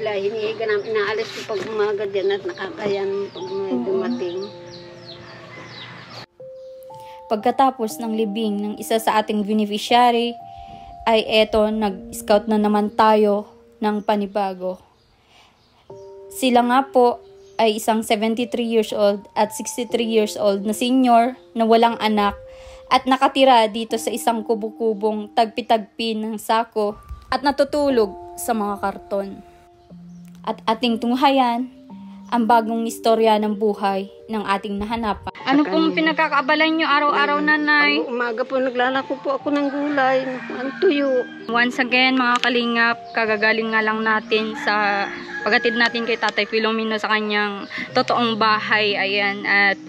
nila, hinihiga namin, inaalis ko pag umaga dyan at nakakayan pag may dumating. Pagkatapos ng libing ng isa sa ating beneficiary, ay eto, nag-scout na naman tayo ng panibago. Sila nga po ay isang 73 years old at 63 years old na senior na walang anak at nakatira dito sa isang kubo-kubong tagpi-tagpi ng sako at natutulog sa mga karton. At ating tunghayan ang bagong istorya ng buhay ng ating nahanapan. Ano pong pinagkakaabalan nyo araw-araw, nanay? Pag umaga po, naglalako po ako ng gulay, ang tuyo. Once again, mga kalingap, kagagaling nga lang natin sa pagatid natin kay Tatay Filomeno sa kanyang totoong bahay. Ayan, at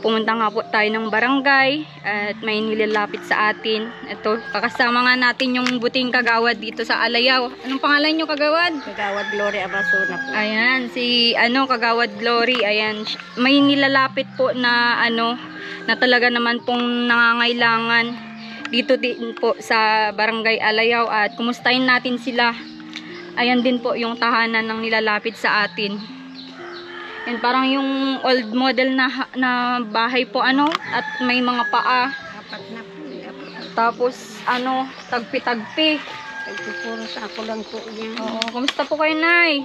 pumunta nga po tayo ng barangay at may nilalapit sa atin. Ito, kakasama nga natin yung buting kagawad dito sa Alayaw. Anong pangalan nyo, kagawad? Kagawad Glory Abasona po. Ayan, si kagawad Glory. Ayan, may nilalapit po na na talaga naman pong nangangailangan dito din po sa barangay Alayaw at kumustahin natin sila. Ayan din po yung tahanan ng nilalapit sa atin. And parang yung old model na bahay po at may mga paa. Apat na po. Tapos tagpi-tagpi. Puro sa ako lang po yan. Oo, kumusta po kayo, nay?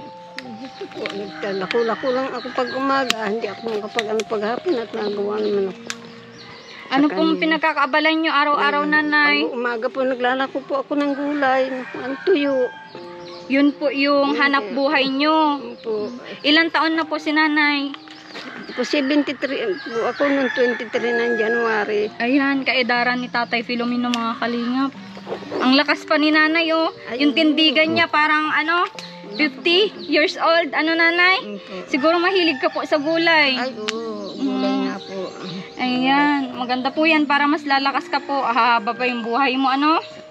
Lako-lako lang ako pag umaga. Hindi ako paghapon at nagawa naman ako. Ano pong pinagkakaabalan nyo araw-araw, nanay? Pag umaga po, naglalako po ako ng gulay. Ang tuyo. Yun po yung hanap buhay nyo. Po. Ilang taon na po si nanay? Po 73 po ako noong 23 ng January. Ayan, kaedaran ni Tatay Filomeno, mga kalingap. Ang lakas pa ni nanay, oh. Yung tindigan niya parang 50 years old. Nanay? Siguro mahilig ka po sa gulay. Ay, oo. Gulay nga po. Ayan, maganda po yan para mas lalakas ka po. Haba pa yung buhay mo,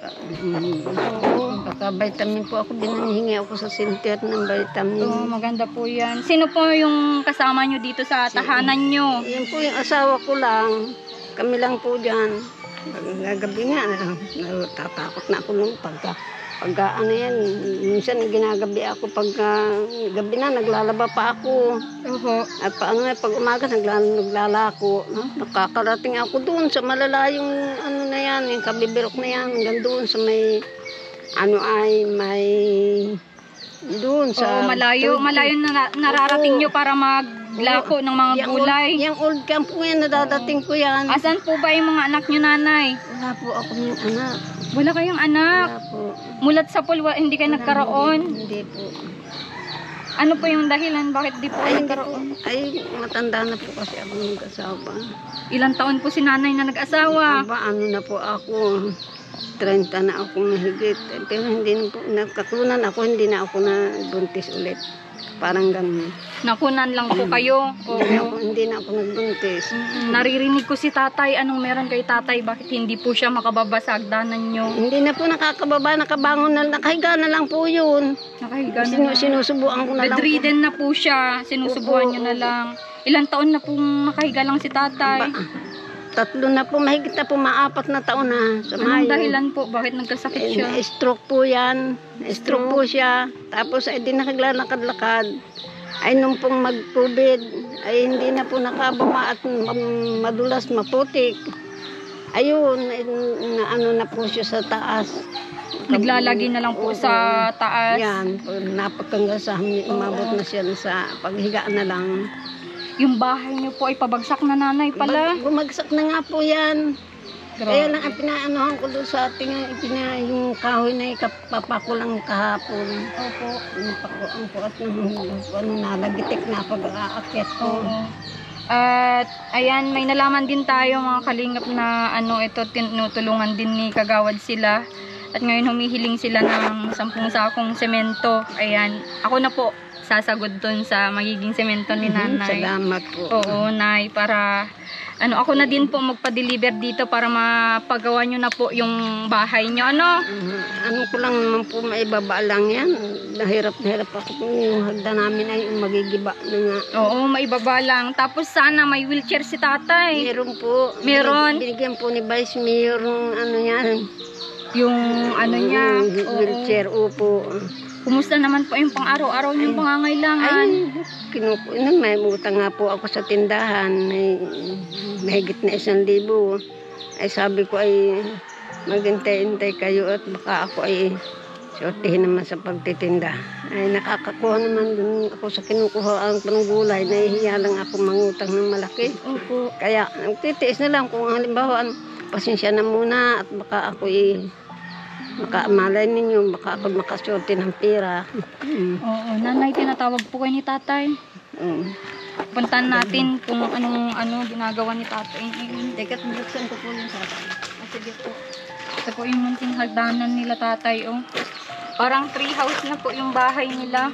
Oo. Baka vitamin po ako. Binanghingi ako sa center ng vitamin. Oo, maganda po yan. Sino po yung kasama nyo dito sa tahanan nyo? Yan po yung asawa ko lang. Kami lang po dyan. Gabi nga, tatakot na ako nung pagka yan, minsan ginagabi ako gabi na, naglalaba pa ako. At pag umaga, naglalako. Nakakarating ako doon sa malalayong na yan, yung kabibirok na yan, hanggang doon sa may, may, doon sa... malayo na nararating nyo para maglako ng mga gulay. Yung old camp ko yan, nadadating ko yan. Asan po ba yung mga anak nyo, nanay? Wala po ako yung anak. Wala kayong anak? Wala po. Mulat sa pulwa, hindi kayo nagkaroon? Hindi po. Ano po yung dahilan? Bakit di po kayo nagkaroon? Ay, matanda na po kasi ako nag-asawa. Ilang taon po si nanay na nag-asawa? Na po ako. 30 na ako mahigit. Pero hindi na po, nagkakunan ako, hindi na ako na buntis ulit. Parang ganun. Nakunan lang po kayo? Hindi na ako nagbuntis. Naririnig ko si tatay. Anong meron kay tatay? Bakit hindi po siya makababa sa hagdanan nyo? Hindi na po nakakababa, nakabangon na, nakahiga na lang po yun. Nakahiga na lang. Sinusubuan ko na lang. Bedridden na po siya. Sinusubuan nyo na lang. Ilang taon na pong nakahiga lang si tatay? 3 na po, mahigit na po, 4 na taon na. Anong dahilan po? Bakit nagkasakit siya? Stroke po yan. Stroke po siya. Tapos ay di nakaglalakad-lakad. Ay nung pong mag-COVID, ay hindi na po nakababa at madulas, maputik. Ayun, na po siya sa taas. Naglalagi na lang po sa taas. Yan, napagkangga sa amin, umabot na siya sa paghiga na lang. Yung bahay niyo po ay pabagsak na, nanay, pala. Bumagsak na nga po yan. Kaya lang ang pinaanohan ko doon sa ating yung kahoy na ikapapako lang kahapon. Opo. Ang puat ng nalagitik na pag-aakyat ko. At ayan, may nalaman din tayo, mga kalingap, na ito tinutulungan din ni kagawad sila. At ngayon humihiling sila ng 10 sakong semento. Ayan, ako na po sasagod doon sa magiging semento ni nanay. Salamat po. Oo, nay, para ako na din po magpa-deliver dito para mapagawa nyo na po yung bahay nyo. Ano ko lang naman po, maibaba lang yan. Nahirap ako po yung hagda namin ay magigiba na nga. Oo, maibaba lang. Tapos sana may wheelchair si tatay. Meron po. Meron? Binigyan po ni Vice Mayor yan. Yung niya. Wheelchair, upo. Kumusta naman po yung pang-araw-araw niyong pangangailangan? May utang nga po ako sa tindahan. Mahigit na 1,000. Ay sabi ko ay maghintay-hintay kayo at baka ako ay sortihin naman sa pagtitinda. Ay nakakakuha naman dun ako sa kinukuha ang panggulay. Nahihiya lang ako mangutang ng malaki. Opo. Kaya nagtitiis na lang kung halimbawa pasensya na muna at baka ako malay ninyo, baka ako makasorte ng pera. Oo, nanay, tinatawag po kayo ni tatay. Puntahan natin kung anong ginagawa ni tatay. Teka, buksan ko po yung tatay. Sige po. Ito po yung munting hagdanan nila tatay. Oh. Parang tree house na po yung bahay nila.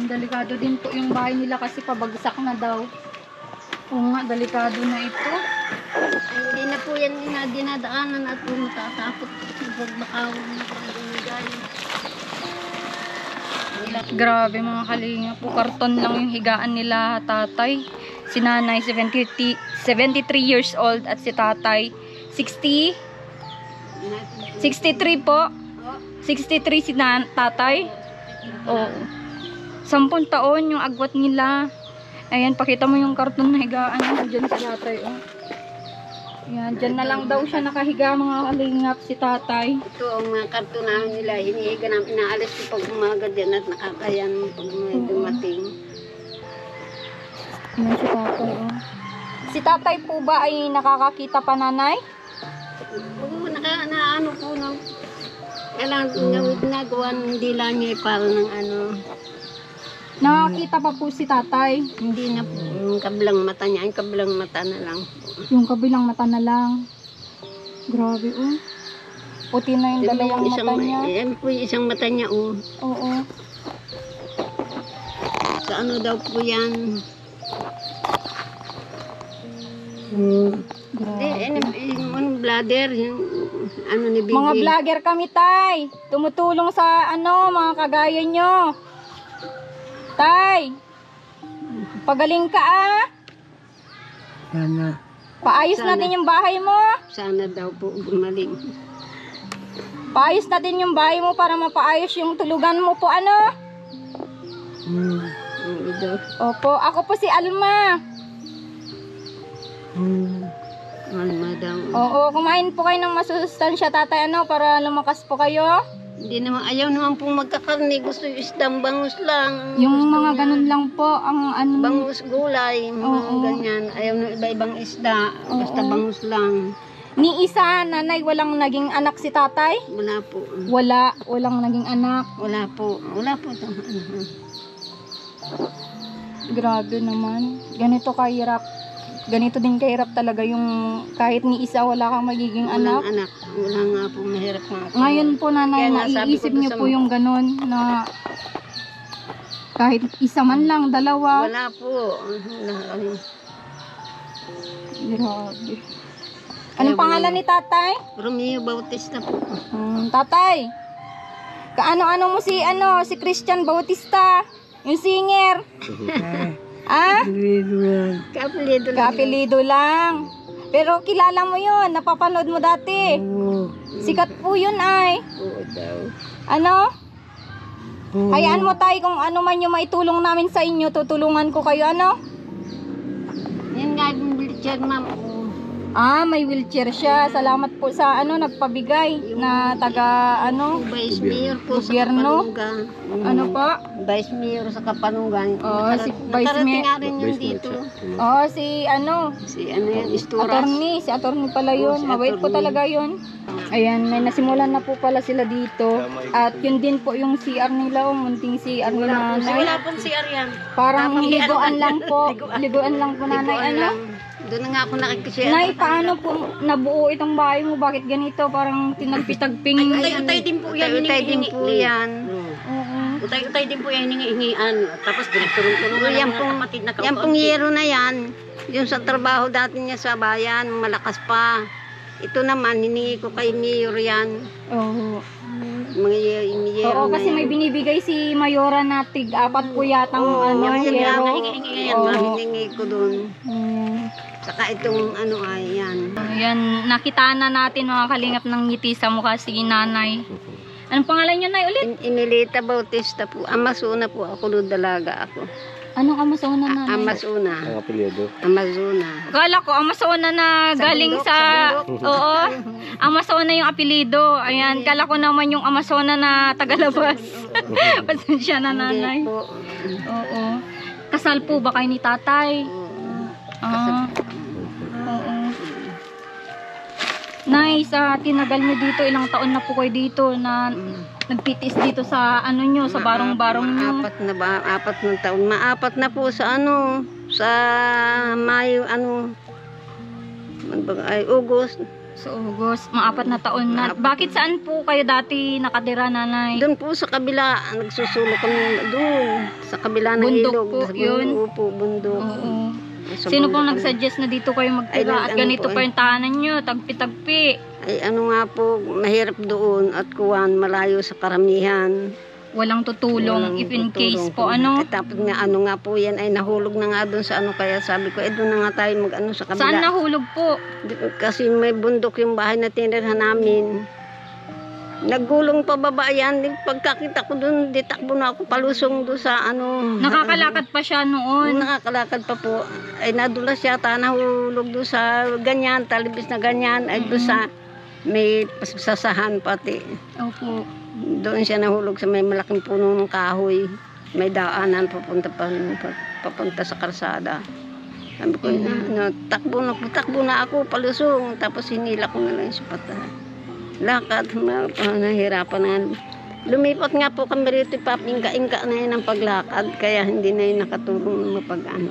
Delikado din po yung bahay nila kasi pabagsak na daw. Oo nga, delikado na ito. Ay, hindi na po yan dinadaanan at matatakot. Baka Grabe mga kalinga po. Karton lang yung higaan nila tatay. Si nanay 73 years old at si tatay 63 po. 63 si tatay. Oo. 10 taon yung agwat nila. Ayan, pakita mo yung karton na higaan dyan si tatay. Oh. Ayan, dyan na lang daw siya nakahiga mga kalingap si tatay. Ito ang mga kartonahan nila. Hinihiga namin, inaalis ko pag umaga dyan at nakakayan pag may dumating. Ayan si tatay. Oh. Si tatay po ba ay nakakakita pa, nanay? Oo, naano po no. Kailangan ginagawa, hindi lang niya para ng Nakakita pa po si tatay? Hindi na po. Yung kabilang mata niya, yung kabilang mata na lang po. Yung kabilang mata na lang. Grabe, oh. Puti na yung dalawang mata niya. Yan po yung isang mata niya, oh. Oo. Sa ano daw po yan? Grabe. Yung bladder, yung ni Bibi. Mga vlogger kami, tay. Tumutulong sa mga kagaya nyo. Tay, pagaling ka Sana. Paayos natin yung bahay mo. Sana daw po gumaling. Paayos natin yung bahay mo para mapaayos yung tulugan mo po, Opo, ako po si Alma. Alma daw. Oo, kumain po kayo ng masustansya, tatay, para lumakas po kayo. Hindi naman, ayaw naman pong magkakarni. Gusto yung isdang bangus lang. Yung mga ganun lang po, ang bangus gulay, mga ganyan. Ayaw ng iba-ibang isda. Basta bangus lang. Ni isa, nanay, walang naging anak si tatay? Wala po. Walang naging anak. Wala po. Wala po. Grabe naman. Ganito kahirap. Ganito din kahirap talaga yung kahit ni isa wala kang magiging anak. Walang anak. Wala nga po, mahirap nga po. Ngayon po, nanay, naiisip niyo po yung ganun na kahit isa man lang, dalawa. Wala po. Grabe. Anong pangalan ni tatay? Romeo Bautista po. Tatay, kaano-ano mo si Christian Bautista, yung singer? Kaapelido lang. Kaapelido lang. Pero kilala mo yun, napapanood mo dati. Sikat po yun ay. Oo daw. Hayaan mo tayo kung ano man yung maitulong namin sa inyo, tutulungan ko kayo, Yan nga yung wheelchair, ma'am. May wheelchair siya. Salamat po sa nagpabigay na taga Vice Mayor po gobyerno. sa Kapanungan. Ano po? Vice Mayor sa Kapanungan. Si Vice Nakarating Mayor. nga rin yun dito. Si yan, Isturas. si attorney pala yun. Si Mabait po attorney. talaga yun. Ayan, may nasimulan na po pala sila dito. At yun din po yung CR nila, munting CR ni nanay. Wala pong si Arian. Parang liguan lang po. Liguan lang po, nanay. Doon na nga ako nakikisya. Nay, paano po nabuo itong bahay mo? Bakit ganito? Parang tinagpitagping. Utay-utay din po yan. Utay din po yan. Utay-utay din po yan hinihingian. Tapos pinagturong-turungan Yan pong yero na yan. Yung sa trabaho dati niya sa bayan, malakas pa. Ito naman, hiningi ko kay Mayor yan. Oo. Mga yero na kasi yan. may binibigay si Mayora na tig-apat po yatang yero. Hiningi ko doon. Saka itong yan. Ayan, nakita na natin mga kalingap ng ngiti sa mukha si nanay. Anong pangalan niyo, Nay, ulit? Inilita Bautista po. Amazona po ako, dalaga ako. Anong Amazona, Nanay? Amazona. Ang apelyido. Amazona. Kala ko, Amazona na galing bundok, sa... sa bundok. Oo. Amazona yung apelido. Ayan, kala ko naman yung Amazona na tagalabas. Pasensya na, Nanay. Hindi po. Oo. Kasal po ba kayo ni tatay? Ah. Oo. Nay, sa tinagal niyo dito, ilang taon na po kayo dito na nagtitis dito sa ano nyo, sa barong-barong nyo? Apat na taon. Maapat na po sa sa Mayo, August. Sa August, maapat na taon na. Bakit saan po kayo dati nakatira, Nanay? Doon po sa kabila, nagsusulok kami doon. Sa kabila ng Bundok ilog. po, yun? Opo, bundok. Oo. Sa Sino pong bundok nagsuggest na dito kayo magtira at Ay, ganito po, pa yung tahanan nyo, tagpi-tagpi? Ay nga po, mahirap doon at kuwan, malayo sa karamihan. Walang tutulong, if in case po, Tapos nga, nga po yan, ay nahulog na nga doon sa kaya sabi ko, doon na nga tayo sa kabila. Saan nahulog po? Kasi may bundok yung bahay na tinirhan namin. Naggulong pababa yan. Pagkakita ko doon, ditakbo na ako palusong doon sa Nakakalakad pa siya noon. Nakakalakad pa po. Ay nadulas yata, nahulog doon sa ganyan, talibis na ganyan. Ay doon sa may sasahan pati. Opo. Doon siya nahulog sa may malaking puno ng kahoy. May daanan papunta sa karsada. Sabi ko, takbo na ako palusong. Tapos hinila ko na lang yung sapata. Lakad, nahirapan na. Lumipat nga po kami rito, papingka-ingka na yun ang paglakad, kaya hindi na yun nakatulong mapag-ano.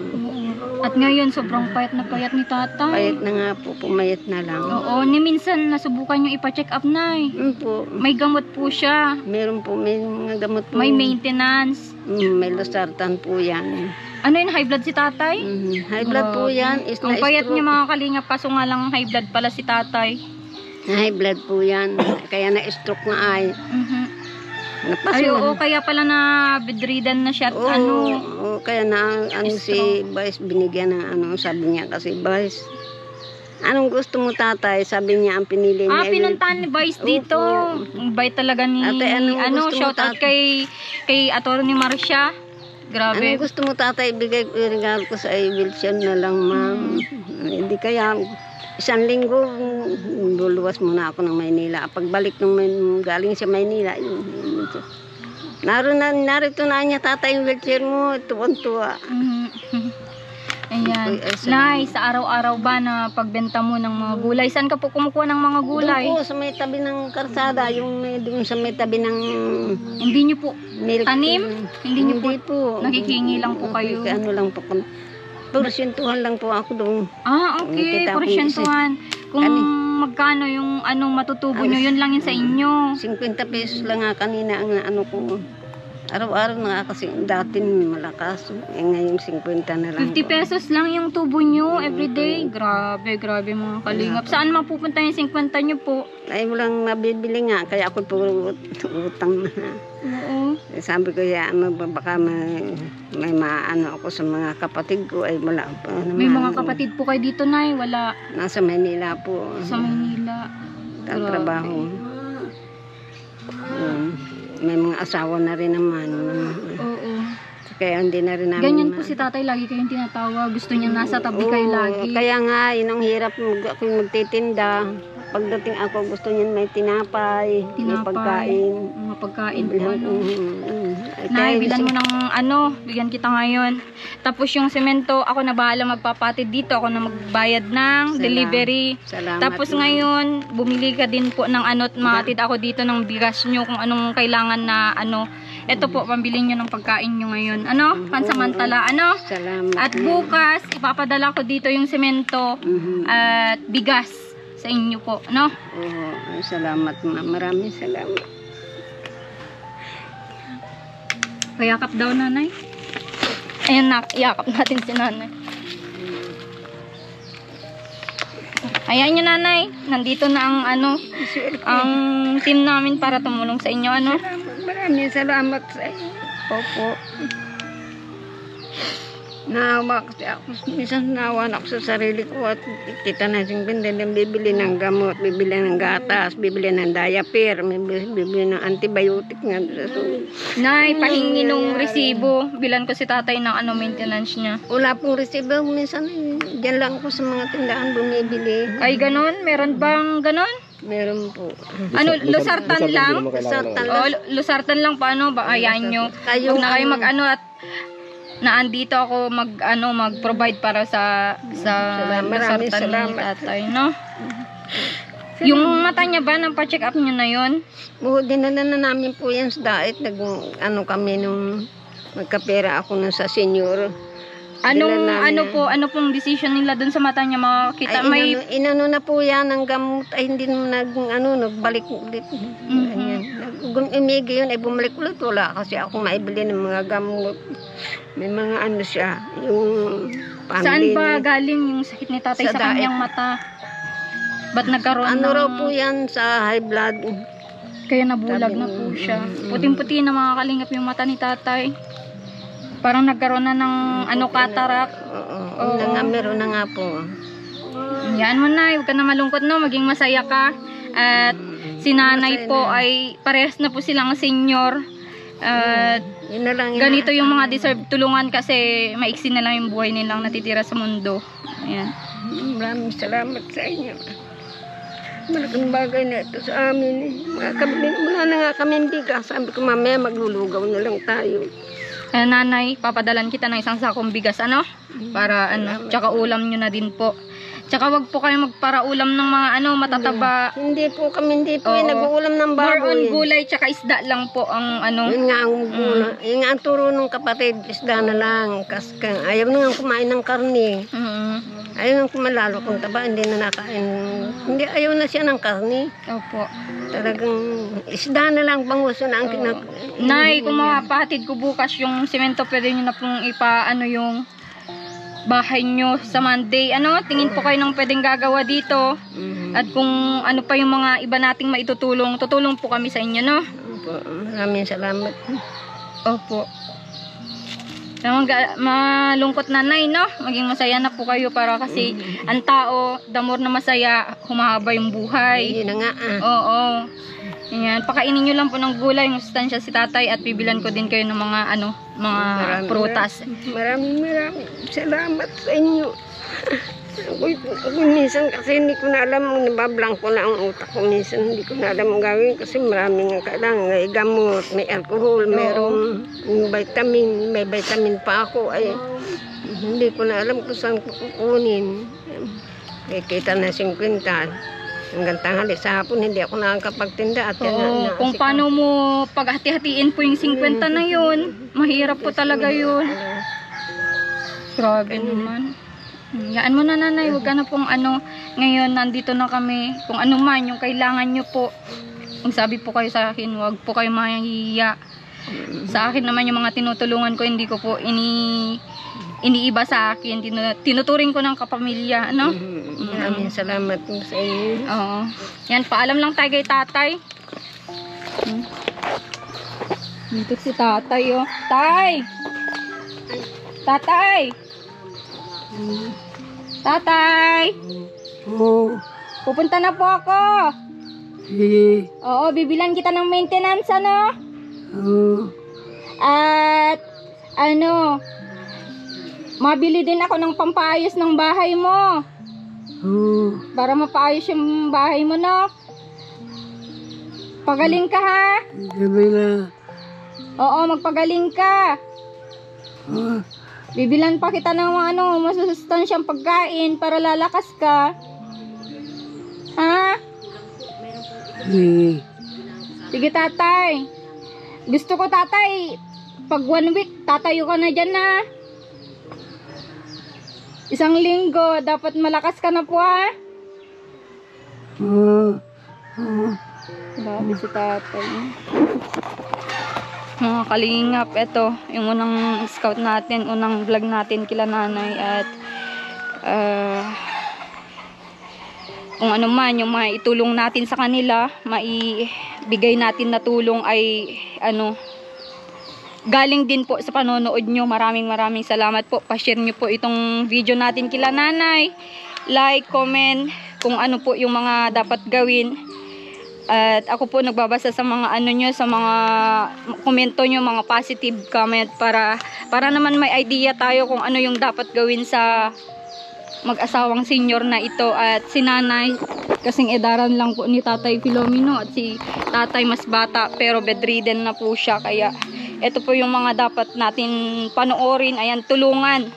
At ngayon, sobrang payat na payat ni tatay. Payat na nga po, pumayat na lang. Oo, ni minsan nasubukan yung ipa-check up, Nay. Po. May gamot po siya. Meron po, may mga gamot po. May maintenance. May losartan po yan. Ano yun, high blood si tatay? High blood po yan. Ang payat niya mga kalingap, kaso nga lang high blood pala si tatay. High blood po yan. Kaya na-stroke na ay. Ay, oo, kaya pala na bedridden na siya at Oo, kaya na si Vice binigyan ng sabi niya kasi Vice, anong gusto mo tatay? Sabi niya ang pinili niya. Pinuntahan ni Vice dito. Ang bait talaga ni Ate, anong gusto mo, shout out kay Atty. Marcia. Grabe. Anong gusto mo tatay? Ibigay ko regalo ko sa wheelchair na lang, ma'am. Hindi kaya isang linggo, luluwas muna ako ng Maynila. Pagbalik ng galing sa Maynila, narito na niya, tatay, yung wheelchair mo, tuwan-tuwa. Ayan. Nay, sa araw-araw ba na pagbenta mo ng mga gulay? Saan ka po kumukuha ng mga gulay? Doon po, sa may tabi ng karsada, doon sa may tabi ng Hindi nyo po milk. tanim? Hindi nyo po, nakikingi lang po kayo? Ano lang po kami. Porsyentuhan lang po ako doon. Okay, porsyentuhan. Kung magkano yung matutubo nyo, yun lang yun sa inyo. 50 pesos lang nga kanina ang ko. Araw-araw na kasi dati malakas. Ngayon 50 na lang. 50 pesos lang yung tubo nyo everyday. Grabe mga kalingap. Saan mapupunta yung 50 nyo po? Ay, walang nabibili nga. Kaya ako po utang na. Oo. Sabi ko, baka may maano ako sa mga kapatid ko. Ay, wala pa naman. May mga kapatid po kayo dito, Nay? Wala. Nasa Maynila po. Sa Maynila. Ang trabaho. May mga asawa na rin naman. Oo. Kaya hindi na rin namin. Ganyan po si tatay, lagi kayong tinatawag. Gusto niya nasa tabi kayo lagi. Kaya nga, yun ang hirap ako yung magtitinda. Pagdating ako, gusto niya may tinapay, may pagkain. Mga pagkain po. Nay, bilan mo ng bigyan kita ngayon. Tapos yung semento, ako na bahala magpapatid dito. Ako na magbayad ng delivery. Salamat. Tapos ngayon, bumili ka din po ng at mahatid ako dito ng bigas nyo kung anong kailangan na Ito po, pambili nyo ng pagkain nyo ngayon. Pansamantala, Salamat. At bukas, ipapadala ko dito yung semento at bigas sa inyo po, Oo, salamat, ma'am. Maraming salamat. Payakap daw, nanay. Ayan, yakap natin si nanay. Ayan nyo, nanay. Nandito na ang ang team namin para tumulong sa inyo, Maraming salamat sa inyo. Opo. Naawa kasi ako. Minsan naawa na ako sa sarili ko at kita na siyang pindan. Bibili ng gamot, bibili ng gatas, bibili ng diaper, bibili ng antibiotic nga. So, Nay, pahingi nung resibo. Bilan ko si tatay ng maintenance niya. wala pong resibo. Minsan dyan lang ako sa mga tindahan bumibili. Ay, ganon? Meron bang ganon? Meron po. Ano, losartan lang? Losartan Oh, losartan lang paano? Ba, ayan nyo. Kayo, Huwag na kayo mag-ano at naandito ako mag-provide para sa Maraming losartan ni salamat. tatay, no? Yung mata niya ba, nang pa-check up niyo na yun? Dinala na namin po yan sa diet. Kami nung magkapera ako nun sa senior. Ano pong decision nila dun sa mata niya makakita? Ay, inano na po yan ng gamot. Ay, hindi nagbalik ulit. Ganyan. Umigi yun, ay bumalik ulit. Wala kasi ako maibili ng mga gamot. May mga ano siya, yung Saan ba galing yung sakit ni tatay sa kanyang mata? Ba't nagkaroon ano ng... raw po yan sa high blood. Kaya nabulag na po siya. Puting-puti na mga kalingap yung mata ni tatay. Parang nagkaroon na ng cataract. Oo. Meron na nga po. Yan mo na, huwag ka na malungkot, no? Maging masaya ka. At si nanay po ay parehas na po silang senior. At Yun na lang ganito yung mga deserve tulungan kasi maiksi na lang yung buhay nilang natitira sa mundo. Ayan. Maraming salamat sa inyo. Malaking bagay na ito sa amin. Wala na nga kami bigas. Sabi ko, mamaya maglulugaw na lang tayo. Nanay, papadalan kita ng isang sakong bigas, para tsaka ulam nyo na din po. Tsaka wag po kayo magparaulam ng mga matataba. Hindi po nag-uulam ng baboy. More on gulay tsaka isda lang po ang Yun nga ang gulay. Yun nga ang turo ng kapatid, isda na lang. Kasi ayaw na nga kumain ng karne. Ayaw nga kumalalo kung taba, hindi na nakain. Hindi, ayaw na siya ng karne. Opo. Talagang isda na lang, banguso na ang Nay, kung mapahatid ko bukas yung semento, pwede nyo na pong yung bahay nyo sa Monday. Tingin po kayo ng pwedeng gagawa dito. At kung ano pa yung mga iba nating maitutulong, tutulong po kami sa inyo, no? Opo, maraming salamat. Opo. Malungkot na, Nay, no? Maging masaya na po kayo para kasi ang tao, the more na masaya, humahaba yung buhay. Yun na nga. Oo. Ayan, pakainin nyo lang po ng gulay, yung sustansya si tatay at bibilan ko din kayo ng mga mga prutas. Maraming salamat sa inyo. Ako minsan kasi hindi ko na alam, nabablank ko na ang utak ko. Minsan hindi ko na alam ang gawin kasi maraming kailangan. May gamot, may alcohol, mayroong may vitamin pa ako. Ay, hindi ko na alam kung saan ko kukunin. Kita na 50. Hanggang tanghali sa hapon, hindi ako nakakapagtinda. At kung paano mo paghati-hatiin po yung 50 na yun, mahirap po talaga yun. Grabe naman. Yaan mo na, nanay, huwag ka na pong ngayon nandito na kami. Kung ano man yung kailangan nyo po, kung sabi po kayo sa akin, huwag po kayo mahihiya. Sa akin naman yung mga tinutulungan ko, hindi ko po iniiba sa akin. Tinuturing ko ng kapamilya, Maraming salamat po sa inyo. Oo. Yan, paalam lang tayo kay tatay. Dito si tatay, oh. Tay! Tatay! Tatay! Oo. Pupunta na po ako. Sige. Oo, bibilan kita ng maintenance, Oo. At, mabili din ako ng pampaayos ng bahay mo. Oo. Para mapaayos yung bahay mo, Pagaling ka, ha? Gabi na. Oo, magpagaling ka. Oo. Bibilan pa kita ng mga masusustansyang pagkain para lalakas ka. Ha? Sige. Sige, tatay. Gusto ko, tatay, pag 1 week, tatayo ka na dyan, ha? 1 linggo, dapat malakas ka na po, ha? Oo. Grabe si tatay. Mga kalingap, ito, yung unang scout natin, unang vlog natin kila nanay at kung ano man yung maitulong natin sa kanila, maibigay natin na tulong ay galing din po sa panonood nyo. Maraming salamat po. Pa-share nyo po itong video natin kila nanay. Like, comment, kung ano po yung mga dapat gawin. At ako po nagbabasa sa mga ano nyo, sa mga komento nyo, mga positive comment para naman may idea tayo kung ano yung dapat gawin sa mag-asawang senior na ito. At si nanay, kasing edaran lang po ni Tatay Filomeno, at si tatay mas bata pero bedridden na po siya. Kaya ito po yung mga dapat natin panoorin. Ayan, tulungan.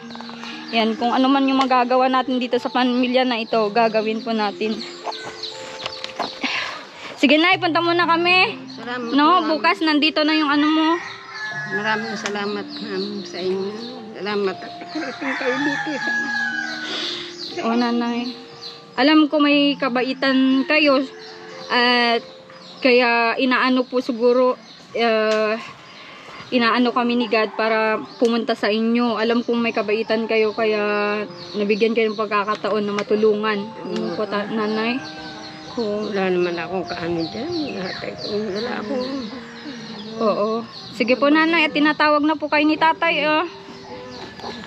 Yan, kung ano man yung magagawa natin dito sa pamilya na ito, gagawin po natin. Sige na, punta muna kami. Salamat. No, bukas nandito na yung ano mo. Maraming salamat sa inyo. Salamat at ikarating kayo dito. O nanay, alam ko may kabaitan kayo at kaya inaano po siguro, inaano kami ni God para pumunta sa inyo. Alam kong may kabaitan kayo kaya nabigyan kayo ng pagkakataon na matulungan. Ano po nanay? Wala naman akong kaano dyan. Wala akong... Oo. Sige po nanay, at tinatawag na po kayo ni tatay.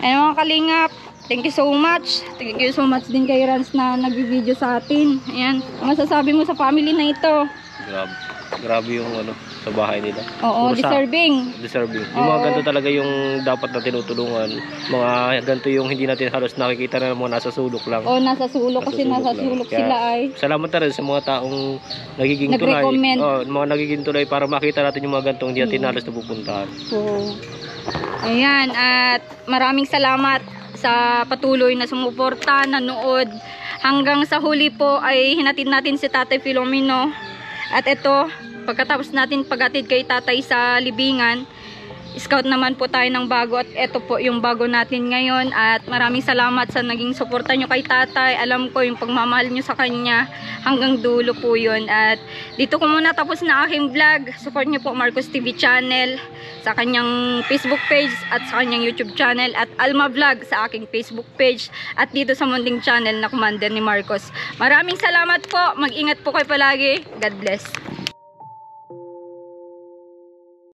Ayun mga kalingap, thank you so much. Thank you so much din kay Rans na nag-video sa atin. Ayan, masasabi mo sa family na ito? Grabe yung ano, sa bahay nila. Oo, deserving. Yung mga ganito talaga yung dapat na tinutulungan. Mga ganito yung hindi natin halos nakikita na mga nasa sulok lang. Oo, nasa sulok kasi nasa sulok sila ay. Salamat na rin sa mga taong nagiging tulay. Mga nagiging tulay para makita natin yung mga ganitong hindi natin halos napupuntahan. Oo. Ayan, at maraming salamat sa patuloy na sumuporta, nanood. Hanggang sa huli po ay hinatid natin si Tatay Filomeno. At ito, pagkatapos natin paghatid kay tatay sa libingan, scout naman po tayo ng bago. At ito po yung bago natin ngayon. At maraming salamat sa naging suporta nyo kay tatay. Alam ko yung pagmamahal nyo sa kanya hanggang dulo po yun. At dito ko muna tapos na aking vlog. Support nyo po Marcos TV channel sa kanyang Facebook page at sa kanyang YouTube channel. At Alma Vlog sa aking Facebook page. At dito sa Munding channel na Commander ni Marcos. Maraming salamat po. Mag-ingat po kayo palagi. God bless.